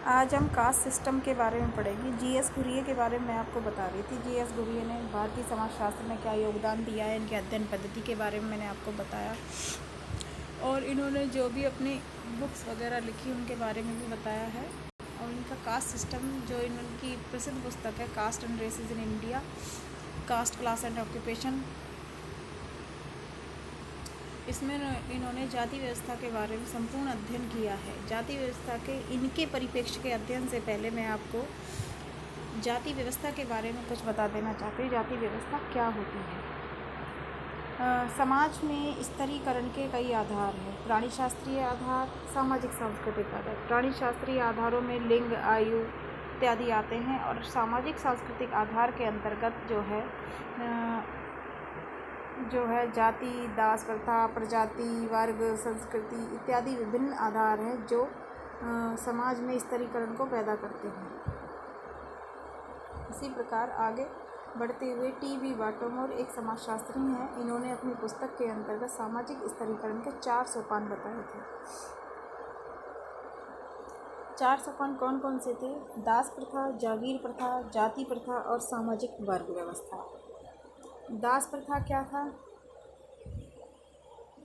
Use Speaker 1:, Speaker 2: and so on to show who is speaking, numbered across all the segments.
Speaker 1: आज हम caste system के बारे में पढ़ेंगे। जीएस घुरिये के बारे में मैं आपको बता रही थी। जीएस घुरिये ने भारतीय समाजशास्त्र में क्या योगदान दिया है, इनके अध्ययन पद्धति के बारे में मैंने आपको बताया, और इन्होंने जो भी अपनी बुक्स वगैरह लिखी उनके बारे में भी बताया है। और इनका कास्ट सिस्टम, जो इनकी प्रसिद्ध पुस्तक है caste and races in India, caste class and occupation, इसमें इन्होंने जाति व्यवस्था के बारे में संपूर्ण अध्ययन किया है। जाति व्यवस्था के इनके परिप्रेक्ष्य के अध्ययन से पहले मैं आपको जाति व्यवस्था के बारे में कुछ बता देना चाहती हूँ। जाति व्यवस्था क्या होती है? समाज में स्तरीकरण के कई आधार हैं। प्राणी शास्त्रीय आधार, सामाजिक सांस्कृतिक आधार। प्राणी शास्त्रीय आधारों में लिंग, आयु इत्यादि आते हैं, और सामाजिक सांस्कृतिक आधार के अंतर्गत जो है जाति, दास प्रथा, प्रजाति, वर्ग, संस्कृति इत्यादि विभिन्न आधार हैं जो समाज में स्तरीकरण को पैदा करते हैं। इसी प्रकार आगे बढ़ते हुए टी.बी. वाटोमोर एक समाजशास्त्री हैं। इन्होंने अपनी पुस्तक के अंतर्गत सामाजिक स्तरीकरण के 4 सोपान बताए थे। 4 सोपान कौन कौन से थे? दास प्रथा, जागीर प्रथा, जाति प्रथा और सामाजिक वर्ग व्यवस्था। दास प्रथा क्या था?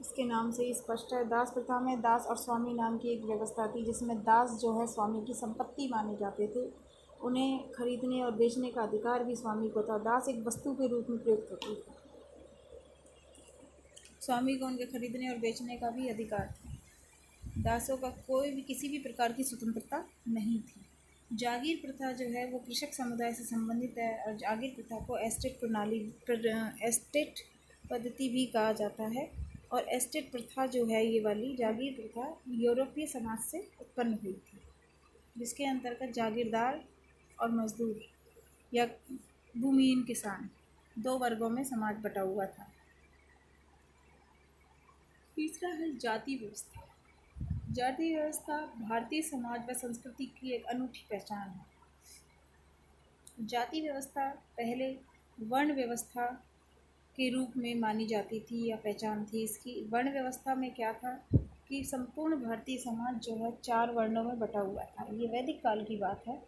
Speaker 1: इसके नाम से ही स्पष्ट है। दास प्रथा में दास और स्वामी नाम की एक व्यवस्था थी, जिसमें दास जो है स्वामी की संपत्ति माने जाते थे। उन्हें खरीदने और बेचने का अधिकार भी स्वामी को था। दास एक वस्तु के रूप में प्रयुक्त होती थी। स्वामी को उनके खरीदने और बेचने का भी अधिकार था। दासों का कोई भी किसी भी प्रकार की स्वतंत्रता नहीं थी। जागीर प्रथा जो है वो कृषक समुदाय से संबंधित है, और जागीर प्रथा को एस्टेट पद्धति भी कहा जाता है। और एस्टेट प्रथा जो है, ये वाली जागीर प्रथा यूरोपीय समाज से उत्पन्न हुई थी, जिसके अंतर्गत जागीरदार और मजदूर या भूमिहीन किसान 2 वर्गों में समाज बटा हुआ था। तीसरा है जाति व्यवस्था। जाति व्यवस्था भारतीय समाज व संस्कृति की एक अनूठी पहचान है। जाति व्यवस्था पहले वर्ण व्यवस्था के रूप में मानी जाती थी या पहचान थी इसकी। वर्ण व्यवस्था में क्या था कि संपूर्ण भारतीय समाज जो है 4 वर्णों में बटा हुआ था। ये वैदिक काल की बात है।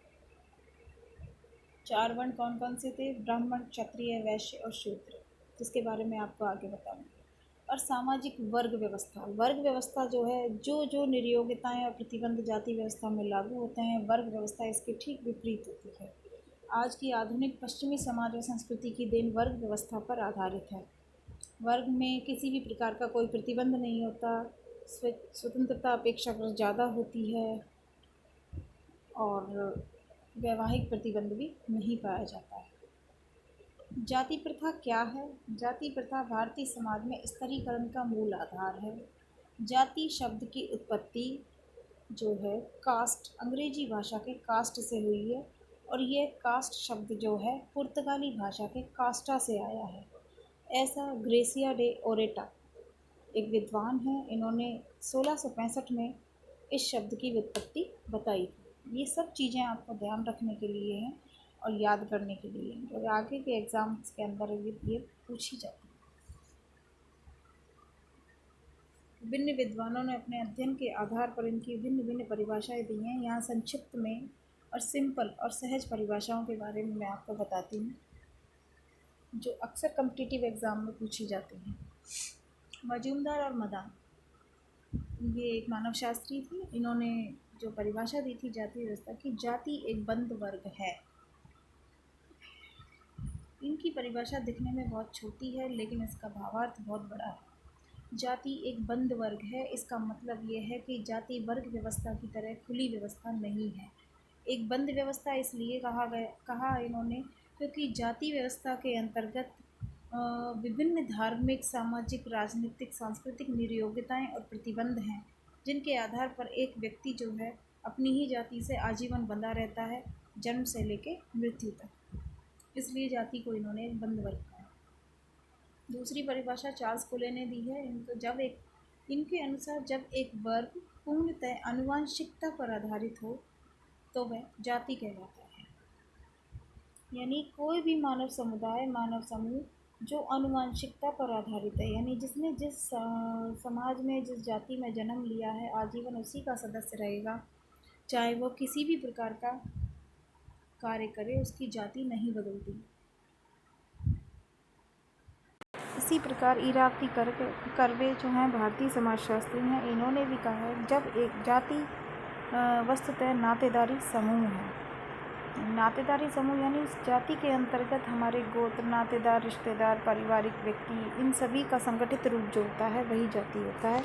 Speaker 1: 4 वर्ण कौन कौन से थे? ब्राह्मण, क्षत्रिय, वैश्य और शूद्र, जिसके बारे में आपको आगे बताऊंगी। और सामाजिक वर्ग व्यवस्था। वर्ग व्यवस्था जो है, जो निर्योग्यताएं और प्रतिबंध जाति व्यवस्था में लागू होते हैं, वर्ग व्यवस्था इसके ठीक विपरीत होती है। आज की आधुनिक पश्चिमी समाज व संस्कृति की देन वर्ग व्यवस्था पर आधारित है। वर्ग में किसी भी प्रकार का कोई प्रतिबंध नहीं होता, स्वतंत्रता अपेक्षाकृत ज़्यादा होती है, और वैवाहिक प्रतिबंध भी नहीं पाया जाता है। जाति प्रथा क्या है? जाति प्रथा भारतीय समाज में स्तरीकरण का मूल आधार है। जाति शब्द की उत्पत्ति जो है कास्ट, अंग्रेजी भाषा के कास्ट से हुई है, और ये कास्ट शब्द जो है पुर्तगाली भाषा के कास्टा से आया है। ऐसा ग्रेसिया डे ओरेटा एक विद्वान है, इन्होंने 1665 में इस शब्द की व्युत्पत्ति बताई थी। ये सब चीज़ें आपको ध्यान रखने के लिए हैं और याद करने के लिए हैं, और आगे के एग्ज़ाम्स के अंदर ये पूछी जाती है। विभिन्न विद्वानों ने अपने अध्ययन के आधार पर इनकी भिन्न परिभाषाएं दी हैं। यहाँ संक्षिप्त में और सिंपल और सहज परिभाषाओं के बारे में मैं आपको बताती हूँ, जो अक्सर कॉम्पिटिटिव एग्ज़ाम में पूछी जाती हैं। मजूमदार और मदान, ये एक मानवशास्त्री थी। इन्होंने जो परिभाषा दी थी जाति व्यवस्था की, जाति एक बंद वर्ग है। इनकी परिभाषा दिखने में बहुत छोटी है, लेकिन इसका भावार्थ बहुत बड़ा है। जाति एक बंद वर्ग है, इसका मतलब ये है कि जाति वर्ग व्यवस्था की तरह खुली व्यवस्था नहीं है। एक बंद व्यवस्था इसलिए कहा इन्होंने क्योंकि जाति व्यवस्था के अंतर्गत विभिन्न धार्मिक, सामाजिक, राजनीतिक, सांस्कृतिक निर्योग्यताएं और प्रतिबंध हैं, जिनके आधार पर एक व्यक्ति जो है अपनी ही जाति से आजीवन बंधा रहता है, जन्म से लेकर मृत्यु तक। इसलिए जाति को इन्होंने एक बंद वर्ग कहा। दूसरी परिभाषा चार्ल्स कोले ने दी है। इनके अनुसार जब एक वर्ग पूर्णतः आनुवंशिकता पर आधारित हो तो वह जाति कहलाता है। यानी कोई भी मानव समुदाय, मानव समूह जो आनुवंशिकता पर आधारित है, यानी जिसने जिस समाज में, जिस जाति में जन्म लिया है, आजीवन उसी का सदस्य रहेगा, चाहे वो किसी भी प्रकार का कार्य करे, उसकी जाति नहीं बदलती। इसी प्रकार इरावती कर्वे जो हैं भारतीय समाजशास्त्री हैं, इन्होंने भी कहा है जब एक जाति वस्तुतः नातेदारी समूह है। नातेदारी समूह यानी उस जाति के अंतर्गत हमारे गोत्र, नातेदार, रिश्तेदार, पारिवारिक व्यक्ति, इन सभी का संगठित रूप जो होता है वही जाति होता है।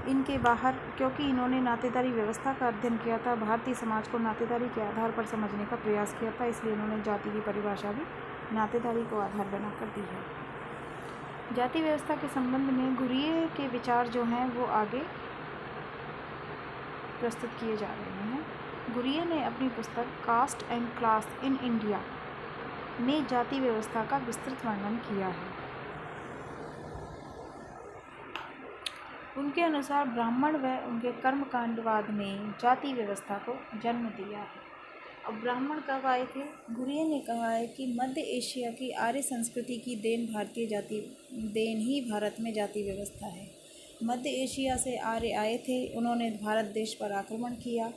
Speaker 1: इनके बाहर, क्योंकि इन्होंने नातेदारी व्यवस्था का अध्ययन किया था, भारतीय समाज को नातेदारी के आधार पर समझने का प्रयास किया था, इसलिए इन्होंने जाति की परिभाषा भी नातेदारी को आधार बनाकर दी है। जाति व्यवस्था के संबंध में घुरिये के विचार जो हैं वो आगे प्रस्तुत किए जा रहे हैं। घुरिये ने अपनी पुस्तक caste and class in India में जाति व्यवस्था का विस्तृत वर्णन किया है। उनके अनुसार ब्राह्मण व उनके कर्मकांडवाद ने जाति व्यवस्था को जन्म दिया है। अब ब्राह्मण कब आए थे? घुरिये ने कहा है कि मध्य एशिया की आर्य संस्कृति की देन ही भारत में जाति व्यवस्था है। मध्य एशिया से आर्य आए थे, उन्होंने भारत देश पर आक्रमण किया,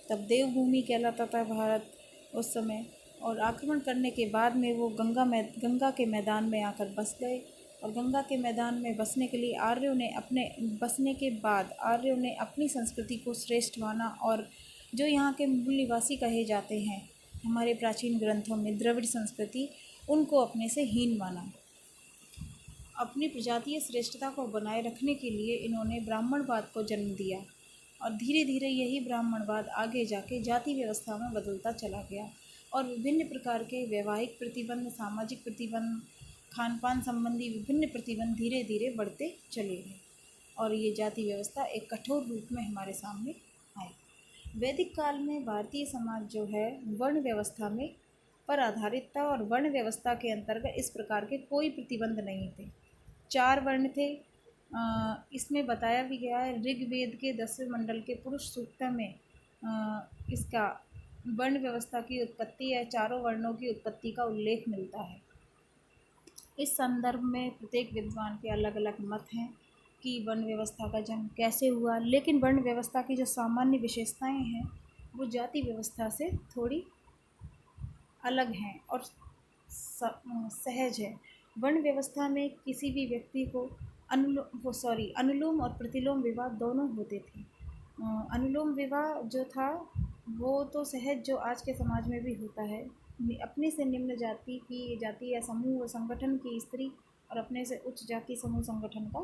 Speaker 1: तब देवभूमि कहलाता था भारत उस समय, और आक्रमण करने के बाद में वो गंगा के मैदान में आकर बस गए, और गंगा के मैदान में बसने के लिए आर्यों ने अपनी संस्कृति को श्रेष्ठ माना, और जो यहाँ के मूल निवासी कहे जाते हैं हमारे प्राचीन ग्रंथों में द्रविड़ संस्कृति, उनको अपने से हीन माना। अपनी प्रजातीय श्रेष्ठता को बनाए रखने के लिए इन्होंने ब्राह्मणवाद को जन्म दिया, और धीरे धीरे यही ब्राह्मणवाद आगे जाके जाति व्यवस्था में बदलता चला गया, और विभिन्न प्रकार के वैवाहिक प्रतिबंध, सामाजिक प्रतिबंध, खान पान संबंधी विभिन्न प्रतिबंध धीरे धीरे बढ़ते चले गए, और ये जाति व्यवस्था एक कठोर रूप में हमारे सामने आई। वैदिक काल में भारतीय समाज जो है वर्ण व्यवस्था में पर आधारित था, और वर्ण व्यवस्था के अंतर्गत इस प्रकार के कोई प्रतिबंध नहीं थे। 4 वर्ण थे। इसमें बताया भी गया है, ऋग्वेद के 10वें मंडल के पुरुष सूक्त में इसका वर्ण व्यवस्था की उत्पत्ति या चारों वर्णों की उत्पत्ति का उल्लेख मिलता है। इस संदर्भ में प्रत्येक विद्वान के अलग अलग मत हैं कि वर्ण व्यवस्था का जन्म कैसे हुआ, लेकिन वर्ण व्यवस्था की जो सामान्य विशेषताएं हैं वो जाति व्यवस्था से थोड़ी अलग हैं और सहज है। वर्ण व्यवस्था में किसी भी व्यक्ति को अनुलोम और प्रतिलोम विवाह दोनों होते थे। अनुलोम विवाह जो था वो तो सहज जो आज के समाज में भी होता है, अपने से निम्न जाति या समूह संगठन की स्त्री और अपने से उच्च जाति समूह संगठन का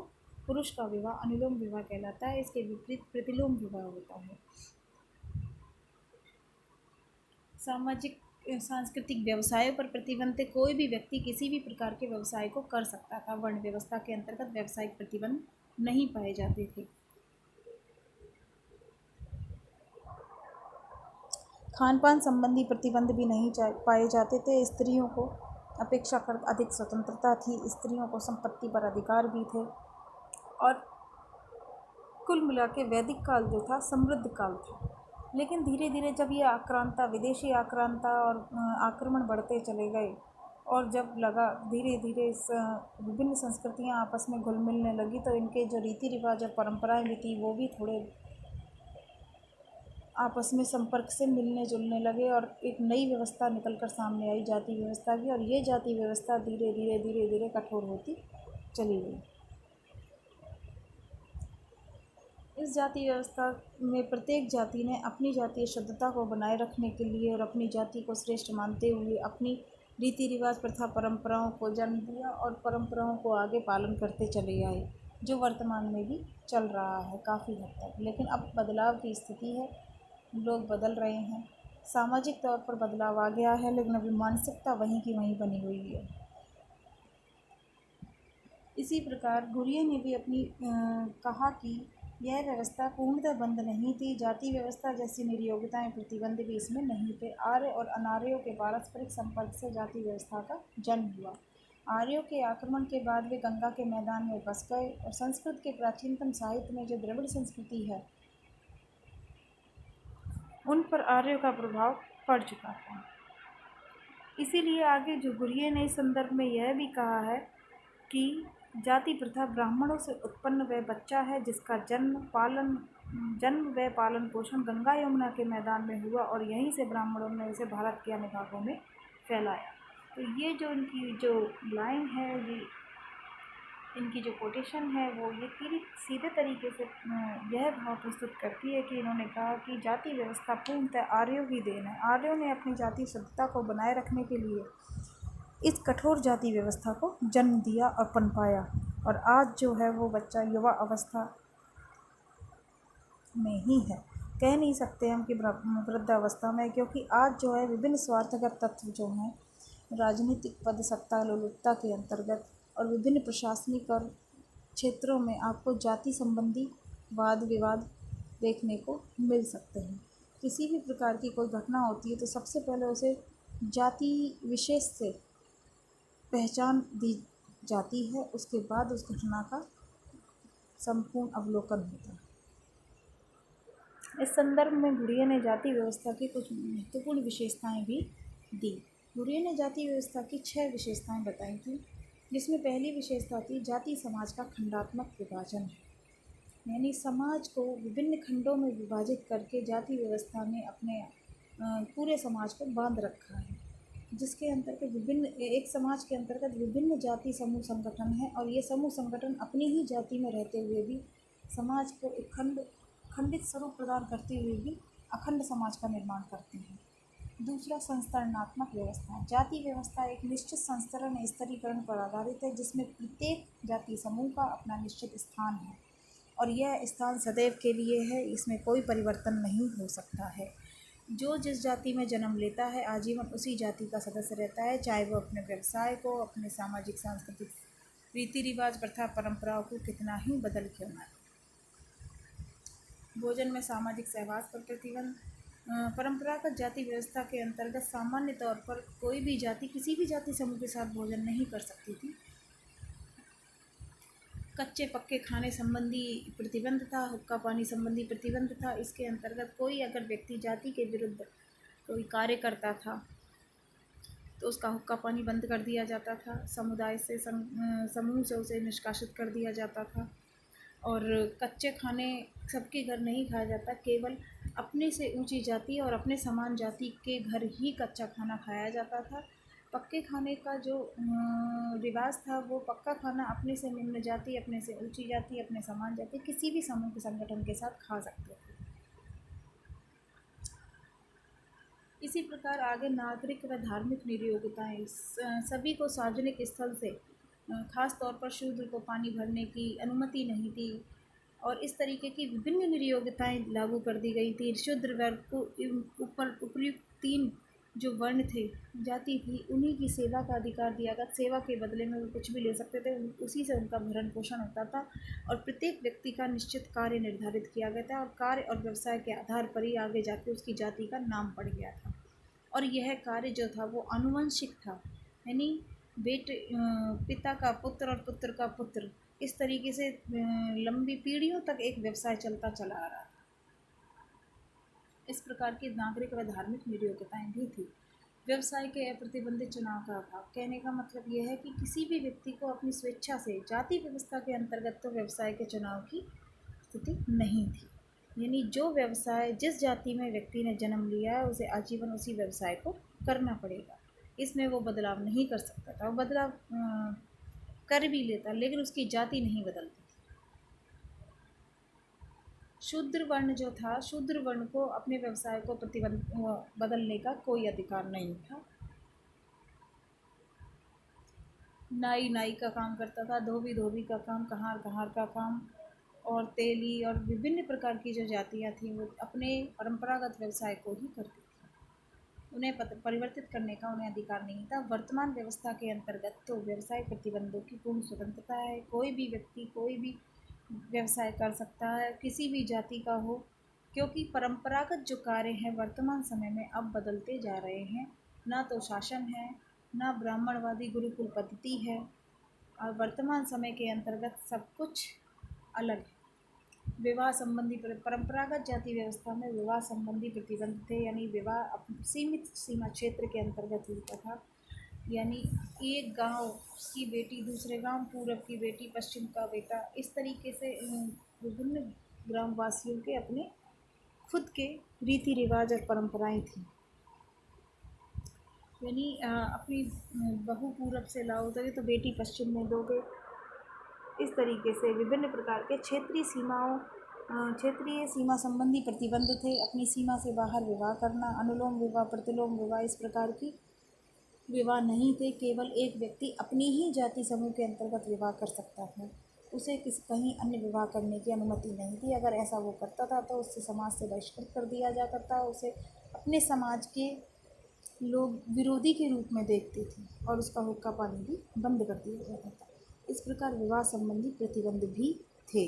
Speaker 1: पुरुष का विवाह अनुलोम विवाह कहलाता है। इसके विपरीत प्रतिलोम विवाह होता है। सामाजिक सांस्कृतिक व्यवसायों पर प्रतिबंध थे। कोई भी व्यक्ति किसी भी प्रकार के व्यवसाय को कर सकता था। वर्ण व्यवस्था के अंतर्गत व्यावसायिक प्रतिबंध नहीं पाए जाते थे। खान पान संबंधी प्रतिबंध भी नहीं पाए जाते थे। स्त्रियों को अपेक्षाकृत अधिक स्वतंत्रता थी। स्त्रियों को संपत्ति पर अधिकार भी थे, और कुल मिला के वैदिक काल जो था समृद्ध काल था। लेकिन धीरे धीरे जब ये विदेशी आक्रांता और आक्रमण बढ़ते चले गए, और जब लगा धीरे धीरे विभिन्न संस्कृतियां आपस में घुल मिलने लगी, तो इनके जो रीति रिवाज और परंपराएं भी थी वो भी थोड़े आपस में संपर्क से मिलने जुलने लगे, और एक नई व्यवस्था निकलकर सामने आई जाति व्यवस्था की। और ये जाति व्यवस्था धीरे धीरे कठोर होती चली गई। इस जाति व्यवस्था में प्रत्येक जाति ने अपनी जातीय शुद्धता को बनाए रखने के लिए और अपनी जाति को श्रेष्ठ मानते हुए अपनी रीति रिवाज, प्रथा, परंपराओं को जन्म दिया, और परंपराओं को आगे पालन करते चले आए, जो वर्तमान में भी चल रहा है काफ़ी हद तक। लेकिन अब बदलाव की स्थिति है, लोग बदल रहे हैं, सामाजिक तौर पर बदलाव आ गया है, लेकिन अभी मानसिकता वहीं की वहीं बनी हुई है। इसी प्रकार घुरिये ने भी कहा कि यह व्यवस्था पूर्णतः बंद नहीं थी। जाति व्यवस्था जैसी निर्योग्यताएं, प्रतिबंध भी इसमें नहीं थे। आर्य और अनार्यों के पारस्परिक संपर्क से जाति व्यवस्था का जन्म हुआ। आर्यों के आक्रमण के बाद वे गंगा के मैदान में बस गए, और संस्कृत के प्राचीनतम साहित्य में जो द्रविड़ संस्कृति है उन पर आर्यों का प्रभाव पड़ चुका था। इसीलिए आगे जो घुरिये ने इस संदर्भ में यह भी कहा है कि जाति प्रथा ब्राह्मणों से उत्पन्न वह बच्चा है जिसका जन्म, पालन, जन्म व पालन पोषण गंगा यमुना के मैदान में हुआ और यहीं से ब्राह्मणों ने उसे भारत के अन्य भागों में फैलाया। तो ये जो इनकी जो लाइन है, ये इनकी जो कोटेशन है, वो ये सीधे तरीके से यह भाव प्रस्तुत करती है कि इन्होंने कहा कि जाति व्यवस्था पूर्णतः आर्यों की देन है। आर्यों ने अपनी जाति शुद्धता को बनाए रखने के लिए इस कठोर जाति व्यवस्था को जन्म दिया और पनपाया, और आज जो है वो बच्चा युवा अवस्था में ही है। कह नहीं सकते हम कि वृद्धावस्था में, क्योंकि आज जो है विभिन्न स्वार्थगत तत्व जो हैं राजनीतिक पद सत्ता लोलुपता के अंतर्गत और विभिन्न प्रशासनिक और क्षेत्रों में आपको जाति संबंधी वाद विवाद देखने को मिल सकते हैं। किसी भी प्रकार की कोई घटना होती है तो सबसे पहले उसे जाति विशेष से पहचान दी जाती है, उसके बाद उस घटना का संपूर्ण अवलोकन होता है। इस संदर्भ में घुरिये ने जाति व्यवस्था की कुछ महत्वपूर्ण विशेषताएं भी दी। घुरिये ने जाति व्यवस्था की 6 विशेषताएं बताई थी, जिसमें पहली विशेषता थी जाति समाज का खंडात्मक विभाजन है। यानी समाज को विभिन्न खंडों में विभाजित करके जाति व्यवस्था ने अपने पूरे समाज को बांध रखा है, जिसके अंतर्गत विभिन्न एक समाज के अंतर्गत विभिन्न जाति समूह संगठन है, और ये समूह संगठन अपनी ही जाति में रहते हुए भी समाज को एक खंडित स्वरूप प्रदान करते हुए भी अखंड समाज का निर्माण करते हैं। दूसरा, संस्तरणात्मक व्यवस्था। जाति व्यवस्था एक निश्चित संस्तरण स्तरीकरण पर आधारित है, जिसमें प्रत्येक जाति समूह का अपना निश्चित स्थान है और यह स्थान सदैव के लिए है, इसमें कोई परिवर्तन नहीं हो सकता है। जो जिस जाति में जन्म लेता है आजीवन उसी जाति का सदस्य रहता है, चाहे वो अपने व्यवसाय को, अपने सामाजिक सांस्कृतिक रीति रिवाज प्रथा परंपराओं को कितना ही बदल क्यों न। भोजन में सामाजिक सहवास पर प्रतिबंध। परंपरागत जाति व्यवस्था के अंतर्गत सामान्य तौर पर कोई भी जाति किसी भी जाति समूह के साथ भोजन नहीं कर सकती थी। कच्चे पक्के खाने संबंधी प्रतिबंध था, हुक्का पानी संबंधी प्रतिबंध था। इसके अंतर्गत कोई अगर व्यक्ति जाति के विरुद्ध कोई कार्य करता था तो उसका हुक्का पानी बंद कर दिया जाता था, समुदाय से समूह से उसे निष्कासित कर दिया जाता था। और कच्चे खाने सबके घर नहीं खाया जाता, केवल अपने से ऊंची जाति और अपने समान जाति के घर ही कच्चा खाना खाया जाता था। पक्के खाने का जो रिवाज था, वो पक्का खाना अपने से निम्न जाति, अपने से ऊंची जाति, अपने समान जाति किसी भी समूह के संगठन के साथ खा सकते थे। इसी प्रकार आगे नागरिक व धार्मिक नियोक्ताएं सभी को सार्वजनिक स्थल से खास तौर पर शूद्र को पानी भरने की अनुमति नहीं थी, और इस तरीके की विभिन्न नियोक्ताएं लागू कर दी गई थी। शूद्र वर्ग को उपर्युक्त 3 जो वर्ण थे, जाति थी, उन्हीं की सेवा का अधिकार दिया गया। सेवा के बदले में वो कुछ भी ले सकते थे, उसी से उनका भरण पोषण होता था, और प्रत्येक व्यक्ति का निश्चित कार्य निर्धारित किया गया था, और कार्य और व्यवसाय के आधार पर ही आगे जाके उसकी जाति का नाम पड़ गया था। और यह कार्य जो था वो आनुवंशिक था, यानी पिता का पुत्र और पुत्र का पुत्र, इस तरीके से लंबी पीढ़ियों तक एक व्यवसाय चलता चला आ रहा था। इस प्रकार की नागरिक व धार्मिक नियोक्ताएं भी थी। व्यवसाय के अप्रतिबंधित चुनाव का अभाव। कहने का मतलब यह है कि किसी भी व्यक्ति को अपनी स्वेच्छा से जाति व्यवस्था के अंतर्गत तो व्यवसाय के चुनाव की स्थिति नहीं थी, यानी जो व्यवसाय जिस जाति में व्यक्ति ने जन्म लिया है उसे आजीवन उसी व्यवसाय को करना पड़ेगा, इसमें वो बदलाव नहीं कर सकता था। वो बदलाव कर भी लेता, लेकिन उसकी जाति नहीं बदलती। शूद्र वर्ण जो था, शूद्र वर्ण को अपने व्यवसाय को बदलने का कोई अधिकार नहीं था। नाई का काम करता था, धोबी का काम, कहार का काम, और तेली और विभिन्न प्रकार की जो जातियां थीं वो अपने परंपरागत व्यवसाय को ही करती थी। उन्हें परिवर्तित करने का उन्हें अधिकार नहीं था। वर्तमान व्यवस्था के अंतर्गत तो व्यवसाय प्रतिबंधों की पूर्ण स्वतंत्रता है। कोई भी व्यक्ति कोई भी व्यवसाय कर सकता है, किसी भी जाति का हो, क्योंकि परंपरागत जो कार्य हैं वर्तमान समय में अब बदलते जा रहे हैं। ना तो शासन है, ना ब्राह्मणवादी गुरुकुल पद्धति है, और वर्तमान समय के अंतर्गत सब कुछ अलग है। विवाह संबंधी परंपरागत जाति व्यवस्था में विवाह संबंधी प्रतिबंध थे, यानी विवाह सीमित सीमा क्षेत्र के अंतर्गत होता था, यानी एक गांव की बेटी दूसरे गांव, पूरब की बेटी पश्चिम का बेटा, इस तरीके से विभिन्न ग्रामवासियों के अपने खुद के रीति रिवाज और परंपराएं थी। यानी अपनी बहू पूरब से लाओगे तो बेटी पश्चिम में दोगे। इस तरीके से विभिन्न प्रकार के क्षेत्रीय सीमा संबंधी प्रतिबंध थे। अपनी सीमा से बाहर विवाह करना, अनुलोम विवाह, प्रतिलोम विवाह, इस प्रकार की विवाह नहीं थे। केवल एक व्यक्ति अपनी ही जाति समूह के अंतर्गत विवाह कर सकता था, उसे कहीं अन्य विवाह करने की अनुमति नहीं थी। अगर ऐसा वो करता था तो उससे समाज से बहिष्कृत कर दिया जाता था, उसे अपने समाज के लोग विरोधी के रूप में देखते थे और उसका हुक्का पानी भी बंद कर दिया जाता था। इस प्रकार विवाह संबंधी प्रतिबंध भी थे।